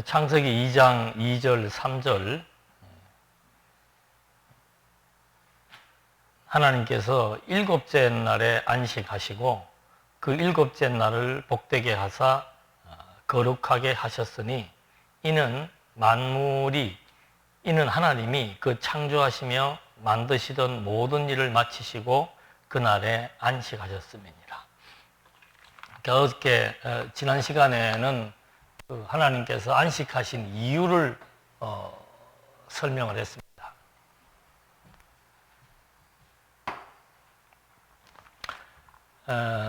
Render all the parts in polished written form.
창세기 2장 2절, 3절 하나님께서 일곱째 날에 안식하시고 그 일곱째 날을 복되게 하사 거룩하게 하셨으니 이는 하나님이 그 창조하시며 만드시던 모든 일을 마치시고 그날에 안식하셨음이니라. 어저께 지난 시간에는 하나님께서 안식하신 이유를 설명을 했습니다.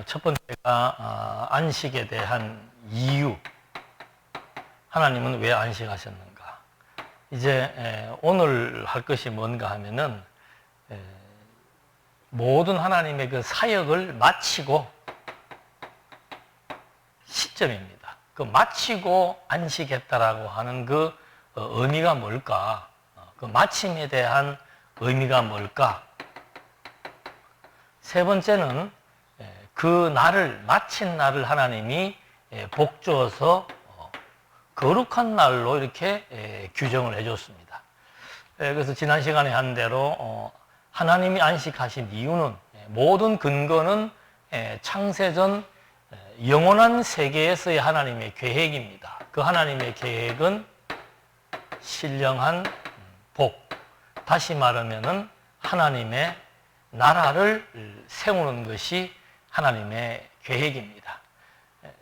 첫 번째가 안식에 대한 이유. 하나님은 왜 안식하셨는가? 이제 오늘 할 것이 뭔가 하면은 모든 하나님의 그 사역을 마치고 시점입니다. 그 마치고 안식했다라고 하는 그 의미가 뭘까? 그 마침에 대한 의미가 뭘까? 세 번째는 그 날을, 마친 날을 하나님이 복 주어서 거룩한 날로 이렇게 규정을 해줬습니다. 그래서 지난 시간에 한 대로 하나님이 안식하신 이유는 모든 근거는 창세전 영원한 세계에서의 하나님의 계획입니다. 그 하나님의 계획은 신령한 복, 다시 말하면은 하나님의 나라를 세우는 것이 하나님의 계획입니다.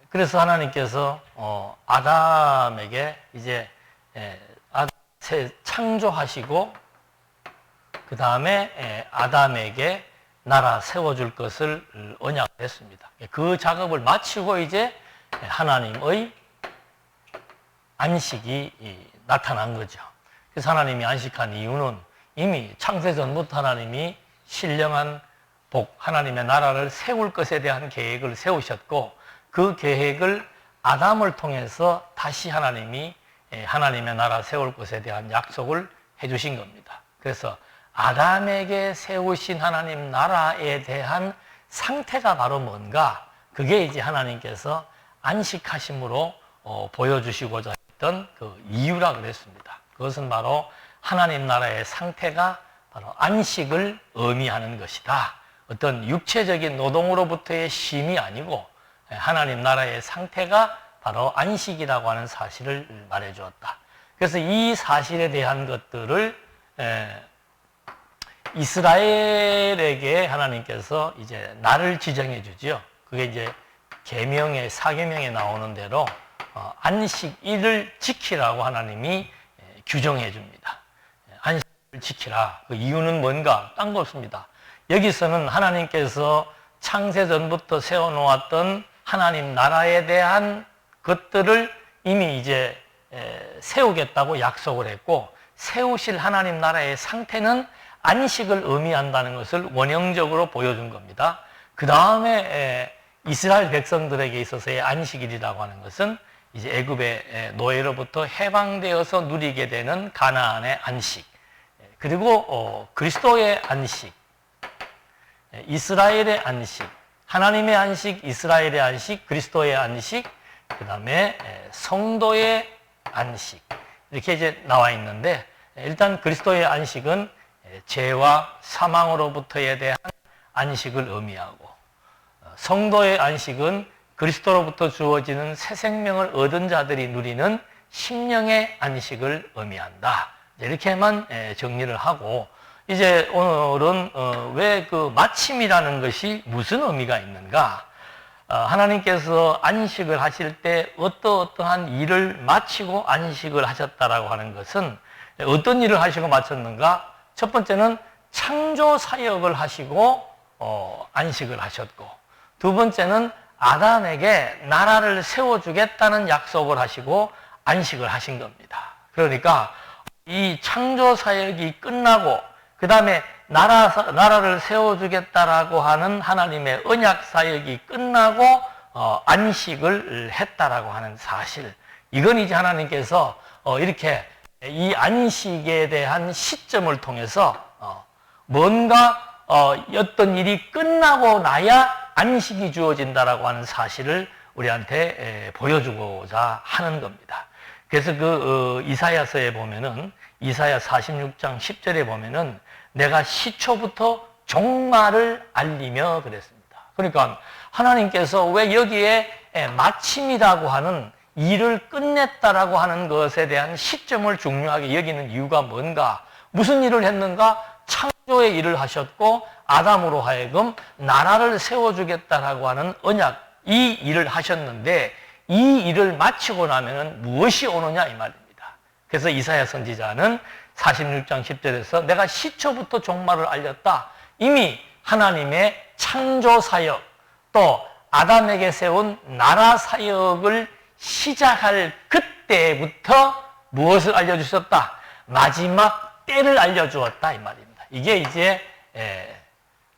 그래서 하나님께서 아담에게 이제 창조하시고 그 다음에 아담에게 나라 세워줄 것을 언약했습니다. 그 작업을 마치고 이제 하나님의 안식이 나타난 거죠. 그래서 하나님이 안식한 이유는 이미 창세전부터 하나님이 신령한 복, 하나님의 나라를 세울 것에 대한 계획을 세우셨고 그 계획을 아담을 통해서 다시 하나님이 하나님의 나라 세울 것에 대한 약속을 해주신 겁니다. 그래서 아담에게 세우신 하나님 나라에 대한 상태가 바로 뭔가? 그게 이제 하나님께서 안식하심으로 보여주시고자 했던 그 이유라 그랬습니다. 그것은 바로 하나님 나라의 상태가 바로 안식을 의미하는 것이다. 어떤 육체적인 노동으로부터의 쉼이 아니고 하나님 나라의 상태가 바로 안식이라고 하는 사실을 말해 주었다. 그래서 이 사실에 대한 것들을 이스라엘에게 하나님께서 이제 날을 지정해 주지요. 그게 이제 계명의 사계명에 나오는 대로 안식일을 지키라고 하나님이 규정해 줍니다. 안식일을 지키라. 그 이유는 뭔가? 딴 거 없습니다. 여기서는 하나님께서 창세전부터 세워놓았던 하나님 나라에 대한 것들을 이미 이제 세우겠다고 약속을 했고 세우실 하나님 나라의 상태는 안식을 의미한다는 것을 원형적으로 보여준 겁니다. 그 다음에 이스라엘 백성들에게 있어서의 안식일이라고 하는 것은 이제 애굽의 노예로부터 해방되어서 누리게 되는 가나안의 안식, 그리고 그리스도의 안식, 이스라엘의 안식, 하나님의 안식, 이스라엘의 안식, 그리스도의 안식, 그 다음에 성도의 안식, 이렇게 이제 나와 있는데 일단 그리스도의 안식은 죄와 사망으로부터에 대한 안식을 의미하고 성도의 안식은 그리스도로부터 주어지는 새 생명을 얻은 자들이 누리는 심령의 안식을 의미한다. 이렇게만 정리를 하고 이제 오늘은 왜 그 마침이라는 것이 무슨 의미가 있는가? 하나님께서 안식을 하실 때 어떠한 일을 마치고 안식을 하셨다라고 하는 것은 어떤 일을 하시고 마쳤는가? 첫 번째는 창조 사역을 하시고 안식을 하셨고, 두 번째는 아담에게 나라를 세워주겠다는 약속을 하시고 안식을 하신 겁니다. 그러니까 이 창조 사역이 끝나고 그 다음에 나라를 세워주겠다라고 하는 하나님의 언약 사역이 끝나고 안식을 했다라고 하는 사실, 이건 이제 하나님께서 이렇게 이 안식에 대한 시점을 통해서 뭔가 어떤 일이 끝나고 나야 안식이 주어진다라고 하는 사실을 우리한테 보여주고자 하는 겁니다. 그래서 이사야서에 보면은 이사야 46장 10절에 보면은 내가 시초부터 종말을 알리며 그랬습니다. 그러니까 하나님께서 왜 여기에 마침이라고 하는 일을 끝냈다라고 하는 것에 대한 시점을 중요하게 여기는 이유가 뭔가? 무슨 일을 했는가? 창조의 일을 하셨고 아담으로 하여금 나라를 세워주겠다라고 하는 언약, 이 일을 하셨는데 이 일을 마치고 나면은 무엇이 오느냐 이 말입니다. 그래서 이사야 선지자는 46장 10절에서 내가 시초부터 종말을 알렸다. 이미 하나님의 창조 사역 또 아담에게 세운 나라 사역을 시작할 그때부터 무엇을 알려주셨다? 마지막 때를 알려주었다 이 말입니다. 이게 이제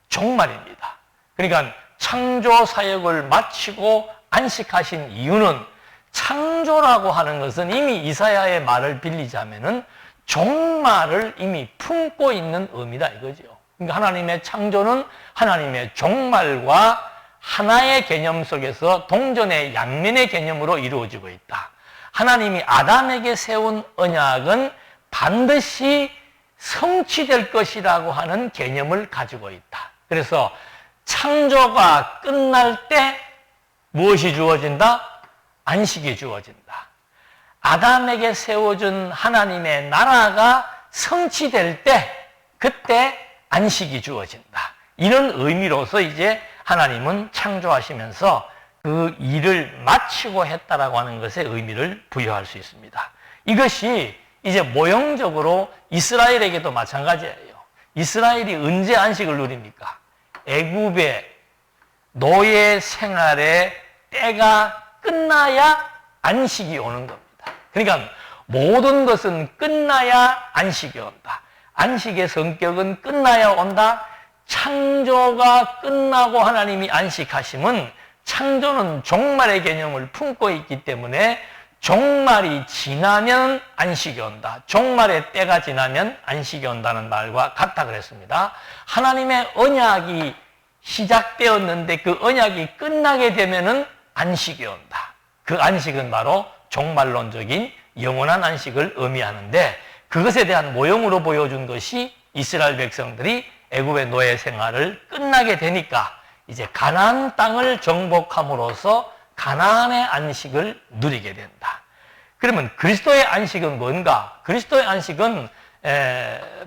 종말입니다. 그러니까 창조 사역을 마치고 안식하신 이유는 창조라고 하는 것은 이미 이사야의 말을 빌리자면은 종말을 이미 품고 있는 의미다 이거죠. 그러니까 하나님의 창조는 하나님의 종말과 하나의 개념 속에서 동전의 양면의 개념으로 이루어지고 있다. 하나님이 아담에게 세운 언약은 반드시 성취될 것이라고 하는 개념을 가지고 있다. 그래서 창조가 끝날 때 무엇이 주어진다? 안식이 주어진다. 아담에게 세워준 하나님의 나라가 성취될 때 그때 안식이 주어진다. 이런 의미로서 이제 하나님은 창조하시면서 그 일을 마치고 했다라고 하는 것에 의미를 부여할 수 있습니다. 이것이 이제 모형적으로 이스라엘에게도 마찬가지예요. 이스라엘이 언제 안식을 누립니까? 애굽의 노예 생활의 때가 끝나야 안식이 오는 겁니다. 그러니까 모든 것은 끝나야 안식이 온다. 안식의 성격은 끝나야 온다. 창조가 끝나고 하나님이 안식하심은 창조는 종말의 개념을 품고 있기 때문에 종말이 지나면 안식이 온다. 종말의 때가 지나면 안식이 온다는 말과 같다 그랬습니다. 하나님의 언약이 시작되었는데 그 언약이 끝나게 되면은 안식이 온다. 그 안식은 바로 종말론적인 영원한 안식을 의미하는데 그것에 대한 모형으로 보여준 것이 이스라엘 백성들이 애굽의 노예 생활을 끝나게 되니까 이제 가나안 땅을 정복함으로써 가나안의 안식을 누리게 된다. 그러면 그리스도의 안식은 뭔가? 그리스도의 안식은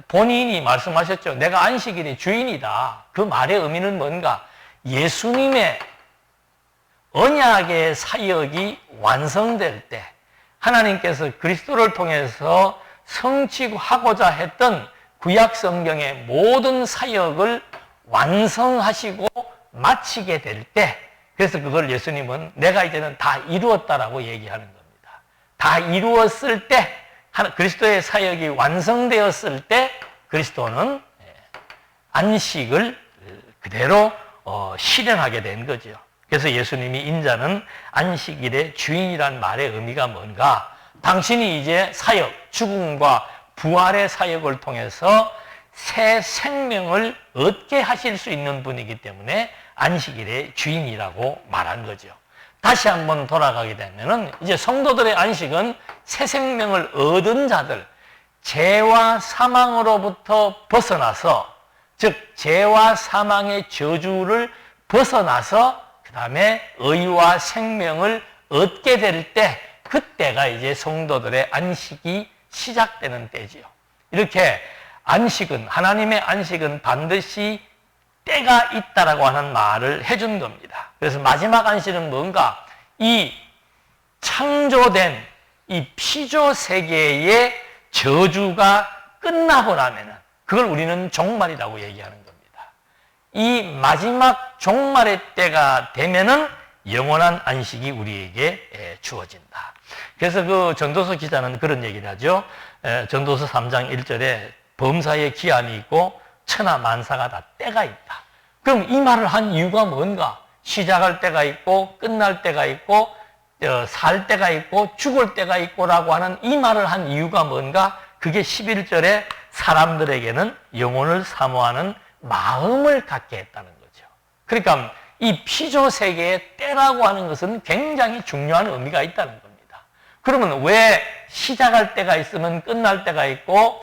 본인이 말씀하셨죠. 내가 안식일의 주인이다. 그 말의 의미는 뭔가? 예수님의 언약의 사역이 완성될 때 하나님께서 그리스도를 통해서 성취하고자 했던 구약 성경의 모든 사역을 완성하시고 마치게 될 때, 그래서 그걸 예수님은 내가 이제는 다 이루었다라고 얘기하는 겁니다. 다 이루었을 때, 그리스도의 사역이 완성되었을 때 그리스도는 안식을 그대로 실현하게 된 거죠. 그래서 예수님이 인자는 안식일의 주인이란 말의 의미가 뭔가? 당신이 이제 사역, 죽음과 부활의 사역을 통해서 새 생명을 얻게 하실 수 있는 분이기 때문에 안식일의 주인이라고 말한 거죠. 다시 한번 돌아가게 되면은 이제 성도들의 안식은 새 생명을 얻은 자들, 죄와 사망으로부터 벗어나서, 즉 죄와 사망의 저주를 벗어나서 그 다음에 의와 생명을 얻게 될 때, 그때가 이제 성도들의 안식이 시작되는 때지요. 이렇게 안식은, 하나님의 안식은 반드시 때가 있다라고 하는 말을 해준 겁니다. 그래서 마지막 안식은 뭔가? 이 창조된 이 피조 세계의 저주가 끝나고 나면은 그걸 우리는 종말이라고 얘기하는 겁니다. 이 마지막 종말의 때가 되면은 영원한 안식이 우리에게 주어진다. 그래서 그 전도서 기자는 그런 얘기를 하죠. 전도서 3장 1절에 범사에 기한이 있고 천하 만사가 다 때가 있다. 그럼 이 말을 한 이유가 뭔가? 시작할 때가 있고 끝날 때가 있고 살 때가 있고 죽을 때가 있고라고 하는 이 말을 한 이유가 뭔가? 그게 11절에 사람들에게는 영혼을 사모하는 마음을 갖게 했다는 거죠. 그러니까 이 피조 세계의 때라고 하는 것은 굉장히 중요한 의미가 있다는 겁니다. 그러면 왜 시작할 때가 있으면 끝날 때가 있고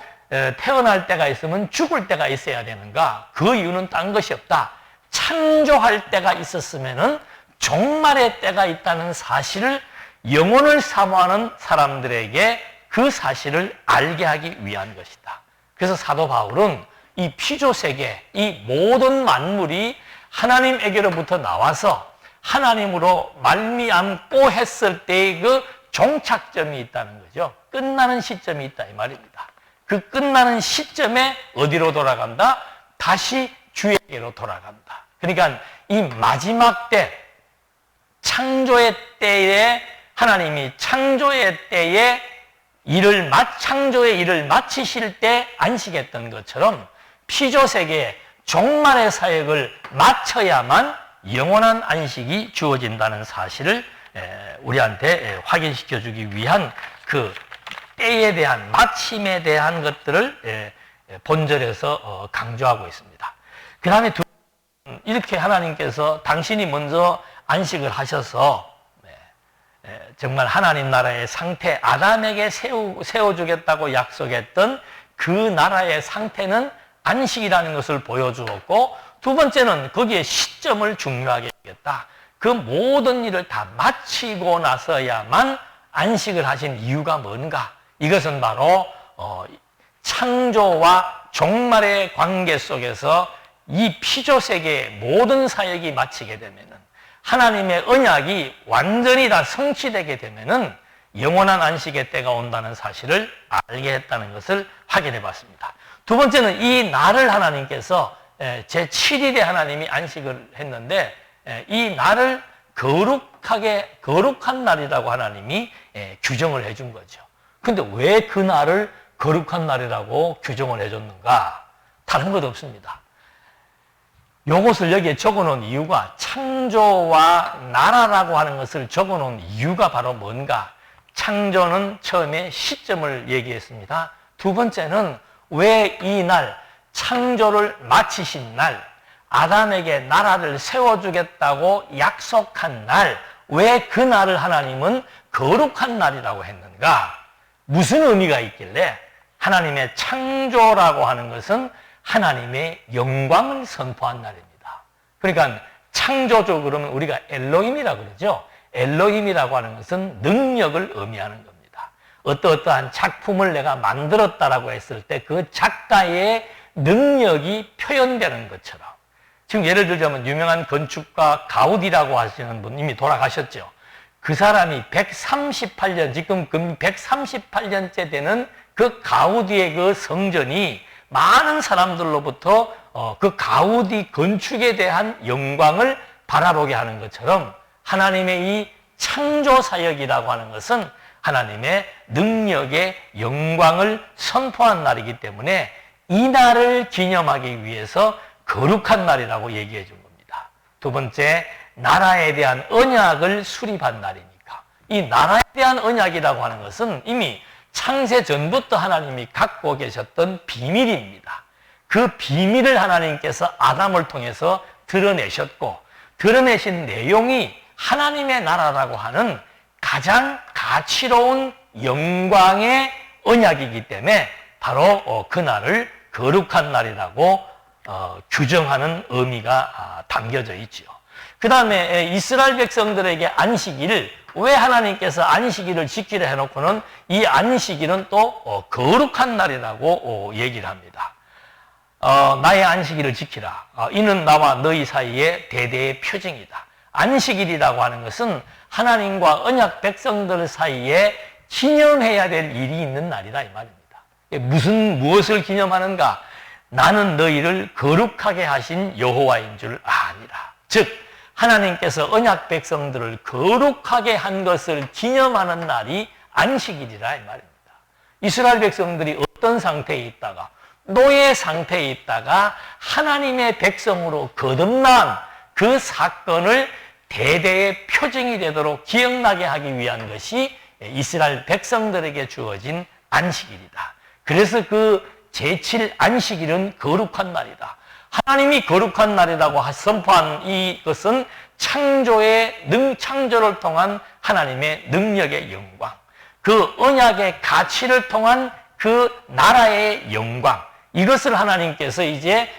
태어날 때가 있으면 죽을 때가 있어야 되는가? 그 이유는 딴 것이 없다. 창조할 때가 있었으면은 종말의 때가 있다는 사실을 영혼을 사모하는 사람들에게 그 사실을 알게 하기 위한 것이다. 그래서 사도 바울은 이 피조세계, 이 모든 만물이 하나님에게로부터 나와서 하나님으로 말미암고 했을 때의 그 종착점이 있다는 거죠. 끝나는 시점이 있다 이 말입니다. 그 끝나는 시점에 어디로 돌아간다? 다시 주에게로 돌아간다. 그러니까 이 마지막 때, 창조의 때에 하나님이 창조의 때에 창조의 일을 마치실 때 안식했던 것처럼 피조세계의 종말의 사역을 마쳐야만 영원한 안식이 주어진다는 사실을 우리한테 확인시켜 주기 위한 그 때에 대한 마침에 대한 것들을 본절에서 강조하고 있습니다. 그 다음에 이렇게 하나님께서 당신이 먼저 안식을 하셔서 정말 하나님 나라의 상태, 아담에게 세워주겠다고 약속했던 그 나라의 상태는 안식이라는 것을 보여주었고, 두 번째는 거기에 시점을 중요하게 하겠다. 그 모든 일을 다 마치고 나서야만 안식을 하신 이유가 뭔가? 이것은 바로 창조와 종말의 관계 속에서 이 피조세계의 모든 사역이 마치게 되면은, 하나님의 언약이 완전히 다 성취되게 되면은 영원한 안식의 때가 온다는 사실을 알게 했다는 것을 확인해 봤습니다. 두 번째는 이 날을 하나님께서 제7일에 하나님이 안식을 했는데, 이 날을 거룩한 날이라고 하나님이 규정을 해준 거죠. 근데 왜 그 날을 거룩한 날이라고 규정을 해줬는가? 다른 것 없습니다. 요것을 여기에 적어놓은 이유가, 창조와 나라라고 하는 것을 적어놓은 이유가 바로 뭔가? 창조는 처음에 시점을 얘기했습니다. 두 번째는 왜 이 날, 창조를 마치신 날, 아담에게 나라를 세워주겠다고 약속한 날, 왜 그 날을 하나님은 거룩한 날이라고 했는가? 무슨 의미가 있길래? 하나님의 창조라고 하는 것은 하나님의 영광을 선포한 날입니다. 그러니까 창조주 그러면 우리가 엘로힘이라고 그러죠. 엘로힘이라고 하는 것은 능력을 의미하는 겁니다. 어떠한 작품을 내가 만들었다라고 했을 때 그 작가의 능력이 표현되는 것처럼, 지금 예를 들자면 유명한 건축가 가우디라고 하시는 분 이미 돌아가셨죠. 그 사람이 138년, 지금 138년째 되는 그 가우디의 그 성전이 많은 사람들로부터 그 가우디 건축에 대한 영광을 바라보게 하는 것처럼, 하나님의 이 창조 사역이라고 하는 것은 하나님의 능력의 영광을 선포한 날이기 때문에 이 날을 기념하기 위해서 거룩한 날이라고 얘기해 준 겁니다. 두 번째, 나라에 대한 언약을 수립한 날이니까. 이 나라에 대한 언약이라고 하는 것은 이미 창세 전부터 하나님이 갖고 계셨던 비밀입니다. 그 비밀을 하나님께서 아담을 통해서 드러내셨고, 드러내신 내용이 하나님의 나라라고 하는 가장 가치로운 영광의 언약이기 때문에 바로 그 날을 거룩한 날이라고 규정하는 의미가 담겨져 있죠. 그 다음에 이스라엘 백성들에게 안식일을, 왜 하나님께서 안식일을 지키려 해놓고는 이 안식일은 또 거룩한 날이라고 얘기를 합니다. 나의 안식일을 지키라. 이는 나와 너희 사이의 대대의 표징이다. 안식일이라고 하는 것은 하나님과 언약 백성들 사이에 기념해야 될 일이 있는 날이다 이 말입니다. 무엇을 기념하는가? 나는 너희를 거룩하게 하신 여호와인 줄 아니라. 즉 하나님께서 언약 백성들을 거룩하게 한 것을 기념하는 날이 안식일이라 이 말입니다. 이스라엘 백성들이 어떤 상태에 있다가, 노예 상태에 있다가 하나님의 백성으로 거듭난 그 사건을 대대의 표징이 되도록 기억나게 하기 위한 것이 이스라엘 백성들에게 주어진 안식일이다. 그래서 그 제7 안식일은 거룩한 날이다. 하나님이 거룩한 날이라고 선포한 이것은 창조를 통한 하나님의 능력의 영광, 그 언약의 가치를 통한 그 나라의 영광, 이것을 하나님께서 이제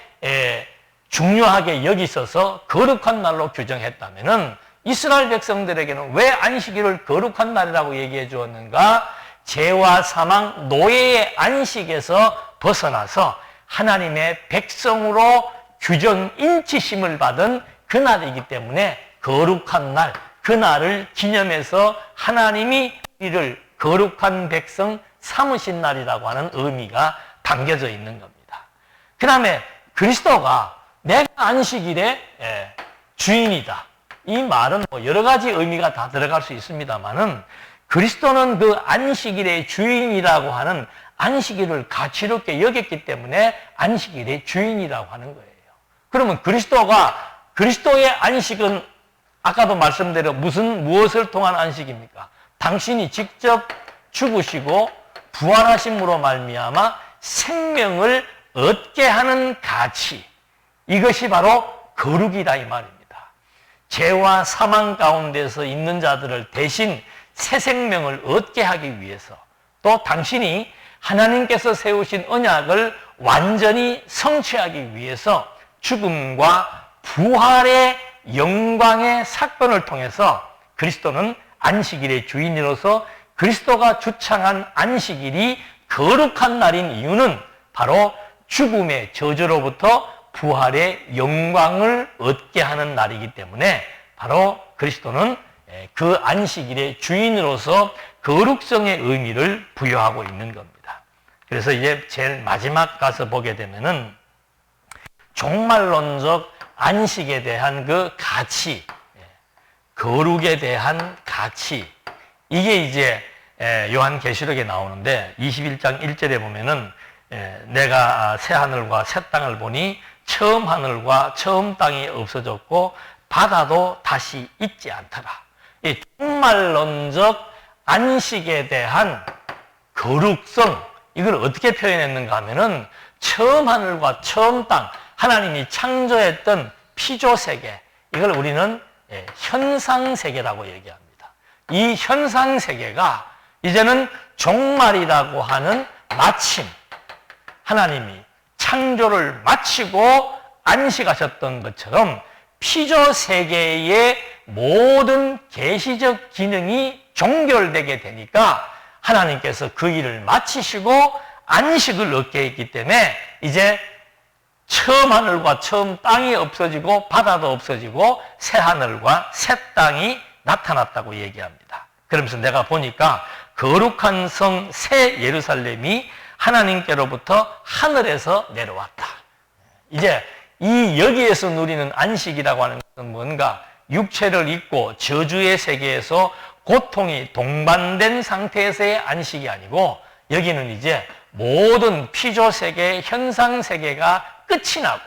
중요하게 여기셔서 거룩한 날로 규정했다면은 이스라엘 백성들에게는 왜 안식일을 거룩한 날이라고 얘기해 주었는가? 죄와 사망, 노예의 안식에서 벗어나서 하나님의 백성으로 규정 인치심을 받은 그 날이기 때문에 거룩한 날, 그 날을 기념해서 하나님이 우리를 거룩한 백성 삼으신 날이라고 하는 의미가 담겨져 있는 겁니다. 그 다음에 그리스도가 내가 안식일의 주인이다. 이 말은 뭐 여러 가지 의미가 다 들어갈 수 있습니다만은 그리스도는 그 안식일의 주인이라고 하는 안식일을 가치롭게 여겼기 때문에 안식일의 주인이라고 하는 거예요. 그러면 그리스도의 안식은 아까도 말씀대로 무엇을 통한 안식입니까? 당신이 직접 죽으시고 부활하심으로 말미암아 생명을 얻게 하는 가치, 이것이 바로 거룩이다 이 말입니다. 죄와 사망 가운데서 있는 자들을 대신 새 생명을 얻게 하기 위해서, 또 당신이 하나님께서 세우신 언약을 완전히 성취하기 위해서 죽음과 부활의 영광의 사건을 통해서 그리스도는 안식일의 주인으로서 그리스도가 주창한 안식일이 거룩한 날인 이유는 바로 죽음의 저주로부터 부활의 영광을 얻게 하는 날이기 때문에 바로 그리스도는 그 안식일의 주인으로서 거룩성의 의미를 부여하고 있는 겁니다. 그래서 이제 제일 마지막 가서 보게 되면은 종말론적 안식에 대한 그 가치, 거룩에 대한 가치, 이게 이제 요한계시록에 나오는데 21장 1절에 보면은 내가 새 하늘과 새 땅을 보니 처음 하늘과 처음 땅이 없어졌고 바다도 다시 있지 않더라. 이 종말론적 안식에 대한 거룩성, 이걸 어떻게 표현했는가 하면은 처음 하늘과 처음 땅, 하나님이 창조했던 피조세계, 이걸 우리는 현상세계라고 얘기합니다. 이 현상세계가 이제는 종말이라고 하는 마침, 하나님이 창조를 마치고 안식하셨던 것처럼 피조세계의 모든 계시적 기능이 종결되게 되니까 하나님께서 그 일을 마치시고 안식을 얻게 했기 때문에 이제 처음 하늘과 처음 땅이 없어지고 바다도 없어지고 새 하늘과 새 땅이 나타났다고 얘기합니다. 그러면서 내가 보니까 거룩한 성 새 예루살렘이 하나님께로부터 하늘에서 내려왔다. 이제 이 여기에서 누리는 안식이라고 하는 것은 뭔가 육체를 입고 저주의 세계에서 고통이 동반된 상태에서의 안식이 아니고 여기는 이제 모든 피조세계, 현상세계가 끝이 나고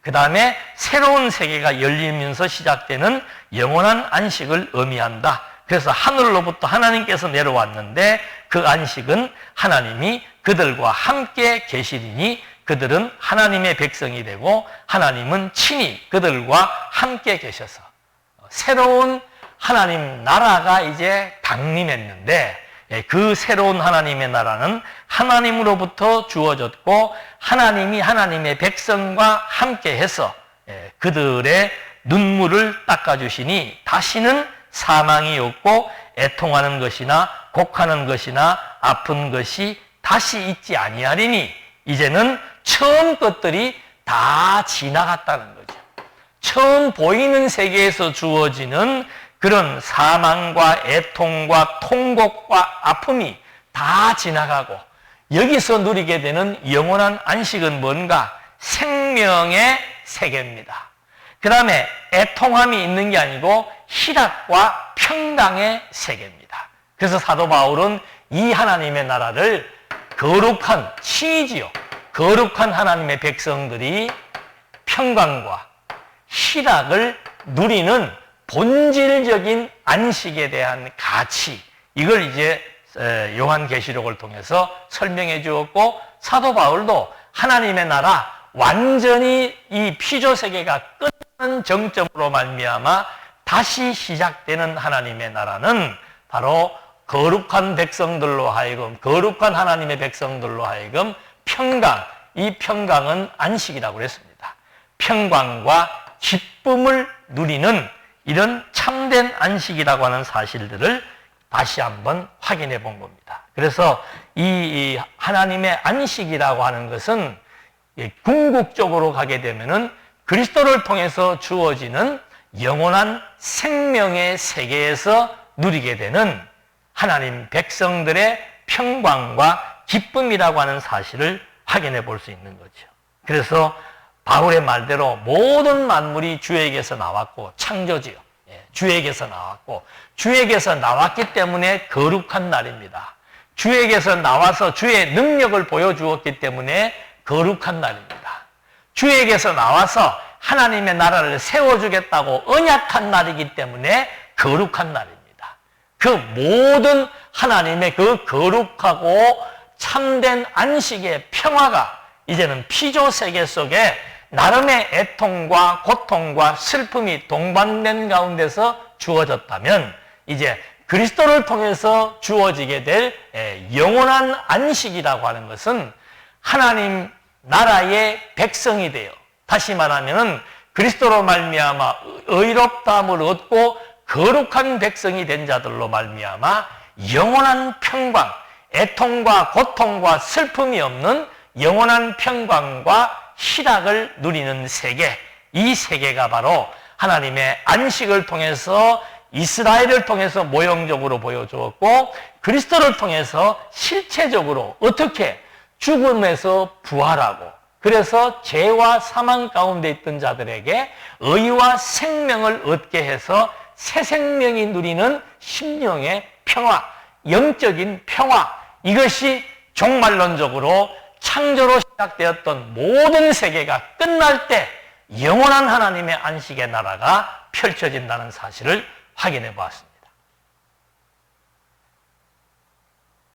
그 다음에 새로운 세계가 열리면서 시작되는 영원한 안식을 의미한다. 그래서 하늘로부터 하나님께서 내려왔는데 그 안식은 하나님이 그들과 함께 계시리니 그들은 하나님의 백성이 되고 하나님은 친히 그들과 함께 계셔서 새로운 하나님 나라가 이제 강림했는데 그 새로운 하나님의 나라는 하나님으로부터 주어졌고 하나님이 하나님의 백성과 함께해서 그들의 눈물을 닦아주시니 다시는 사망이 없고 애통하는 것이나 곡하는 것이나 아픈 것이 다시 있지 아니하리니 이제는 처음 것들이 다 지나갔다는 거죠. 처음 보이는 세계에서 주어지는 그런 사망과 애통과 통곡과 아픔이 다 지나가고 여기서 누리게 되는 영원한 안식은 뭔가? 생명의 세계입니다. 그 다음에 애통함이 있는 게 아니고 희락과 평강의 세계입니다. 그래서 사도 바울은 이 하나님의 나라를 거룩한 신이지요. 거룩한 하나님의 백성들이 평강과 희락을 누리는 본질적인 안식에 대한 가치, 이걸 이제 요한계시록을 통해서 설명해 주었고 사도 바울도 하나님의 나라 완전히 이 피조세계가 끝나는 정점으로 말미암아 다시 시작되는 하나님의 나라는 바로 거룩한 백성들로 하여금, 거룩한 하나님의 백성들로 하여금 평강, 이 평강은 안식이라고 그랬습니다. 평강과 기쁨을 누리는 이런 참된 안식이라고 하는 사실들을 다시 한번 확인해 본 겁니다. 그래서 이 하나님의 안식이라고 하는 것은 궁극적으로 가게 되면은 그리스도를 통해서 주어지는 영원한 생명의 세계에서 누리게 되는 하나님 백성들의 평강과 기쁨이라고 하는 사실을 확인해 볼 수 있는 거죠. 그래서 바울의 말대로 모든 만물이 주에게서 나왔고, 창조지요. 주에게서 나왔고, 주에게서 나왔기 때문에 거룩한 날입니다. 주에게서 나와서 주의 능력을 보여주었기 때문에 거룩한 날입니다. 주에게서 나와서 하나님의 나라를 세워주겠다고 언약한 날이기 때문에 거룩한 날입니다. 그 모든 하나님의 그 거룩하고 참된 안식의 평화가 이제는 피조 세계 속에 나름의 애통과 고통과 슬픔이 동반된 가운데서 주어졌다면, 이제 그리스도를 통해서 주어지게 될 영원한 안식이라고 하는 것은 하나님 나라의 백성이 되어, 다시 말하면 그리스도로 말미암아 의롭다함을 얻고 거룩한 백성이 된 자들로 말미암아 영원한 평강, 애통과 고통과 슬픔이 없는 영원한 평강과 희락을 누리는 세계, 이 세계가 바로 하나님의 안식을 통해서 이스라엘을 통해서 모형적으로 보여주었고, 그리스도를 통해서 실체적으로 어떻게 죽음에서 부활하고, 그래서 죄와 사망 가운데 있던 자들에게 의와 생명을 얻게 해서 새 생명이 누리는 심령의 평화, 영적인 평화, 이것이 종말론적으로 창조로 시작되었던 모든 세계가 끝날 때 영원한 하나님의 안식의 나라가 펼쳐진다는 사실을 확인해 보았습니다.